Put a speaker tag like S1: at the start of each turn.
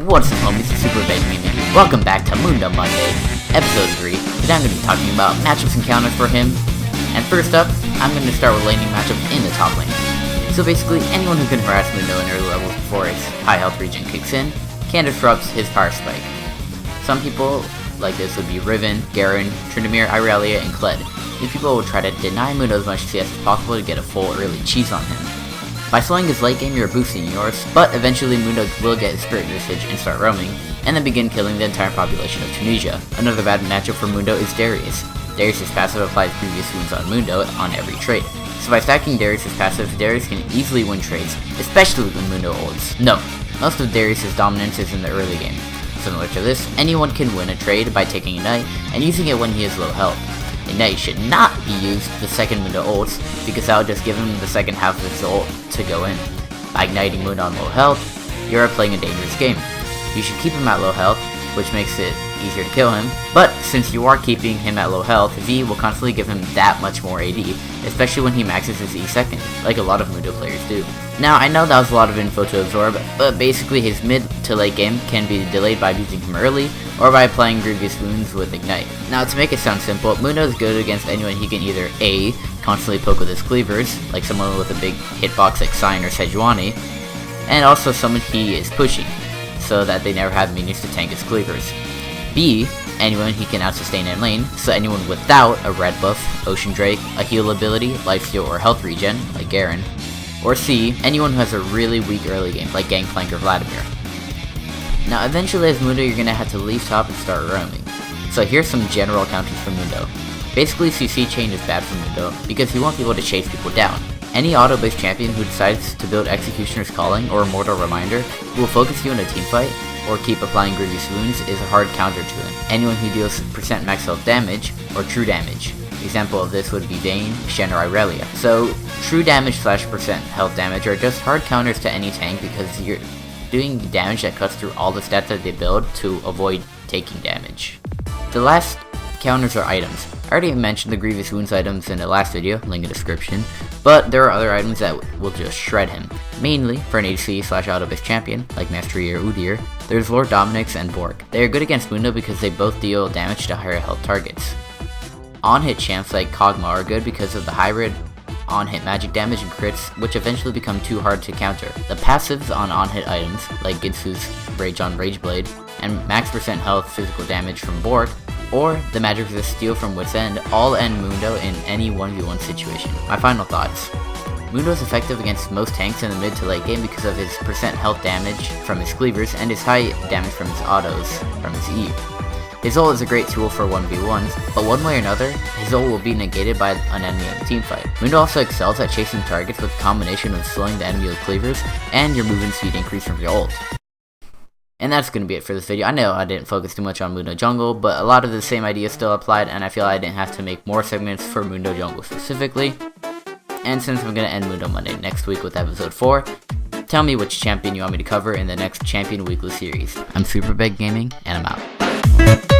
S1: What's up, homies? It's SuperBaconGaming. Welcome back to Mundo Monday, episode 3. Today I'm going to be talking about matchups and counters for him. And first up, I'm going to start with laning matchups in the top lane. So basically, anyone who can harass Mundo in early levels before his high health regen kicks in can disrupt his power spike. Some people like this would be Riven, Garen, Tryndamere, Irelia, and Kled. These people will try to deny Mundo as much CS as possible to get a full early cheese on him. By slowing his late game, you're boosting yours, but eventually Mundo will get his spirit usage and start roaming, and then begin killing the entire population of Tunisia. Another bad matchup for Mundo is Darius. Darius' passive applies previous wounds on Mundo on every trade. So by stacking Darius' passive, Darius can easily win trades, especially when Mundo ults. Note, most of Darius' dominance is in the early game. Similar to this, anyone can win a trade by taking Ignite and using it when he is low health. Ignite should not be used the second Mundo ults, because that will just give him the second half of his ult to go in. By igniting Mundo on low health, you are playing a dangerous game. You should keep him at low health, which makes it easier to kill him, but since you are keeping him at low health, V will constantly give him that much more AD, especially when he maxes his E second, like a lot of Mundo players do. Now, I know that was a lot of info to absorb, but basically his mid to late game can be delayed by using him early, or by applying grievous wounds with Ignite. Now, to make it sound simple, Mundo is good against anyone he can either A, constantly poke with his cleavers, like someone with a big hitbox like Sion or Sejuani, and also someone he is pushing, so that they never have minions to tank his cleavers. B, anyone he can out-sustain in lane, so anyone without a red buff, Ocean Drake, a heal ability, lifesteal or health regen, like Garen. Or C, anyone who has a really weak early game, like Gangplank or Vladimir. Now eventually as Mundo you're going to have to leave top and start roaming. So here's some general counters for Mundo. Basically CC chain is bad for Mundo, because he won't be able to chase people down. Any auto-based champion who decides to build Executioner's Calling or Immortal Reminder who will focus you in a teamfight, or keep applying grievous wounds is a hard counter to him. Anyone who deals % max health damage, or true damage. Example of this would be Vayne, Shen, or Irelia. So, true damage / % health damage are just hard counters to any tank because you're doing damage that cuts through all the stats that they build to avoid taking damage. The last counters are items. I already mentioned the grievous wounds items in the last video, link in the description, but there are other items that will just shred him. Mainly, for an ADC / auto-based champion, like Mastery or Udyr, there's Lord Dominik's and Borg. They are good against Mundo because they both deal damage to higher health targets. On-hit champs like Kog'Maw are good because of the hybrid on-hit magic damage and crits, which eventually become too hard to counter. The passives on on-hit items, like Gitsu's Rage on Rageblade, and max % health physical damage from Borg, or the magic resist steal from Wit's End, all end Mundo in any 1v1 situation. My final thoughts. Mundo is effective against most tanks in the mid to late game because of his % health damage from his cleavers and his high damage from his autos from his E. His ult is a great tool for 1v1s, but one way or another, his ult will be negated by an enemy in a teamfight. Mundo also excels at chasing targets with a combination of slowing the enemy with cleavers and your movement speed increase from your ult. And that's going to be it for this video. I know I didn't focus too much on Mundo Jungle, but a lot of the same ideas still applied, and I feel I didn't have to make more segments for Mundo Jungle specifically. And since I'm going to end Mundo Monday next week with episode 4, tell me which champion you want me to cover in the next Champion Weekly series. I'm SuperBaconGaming, and I'm out.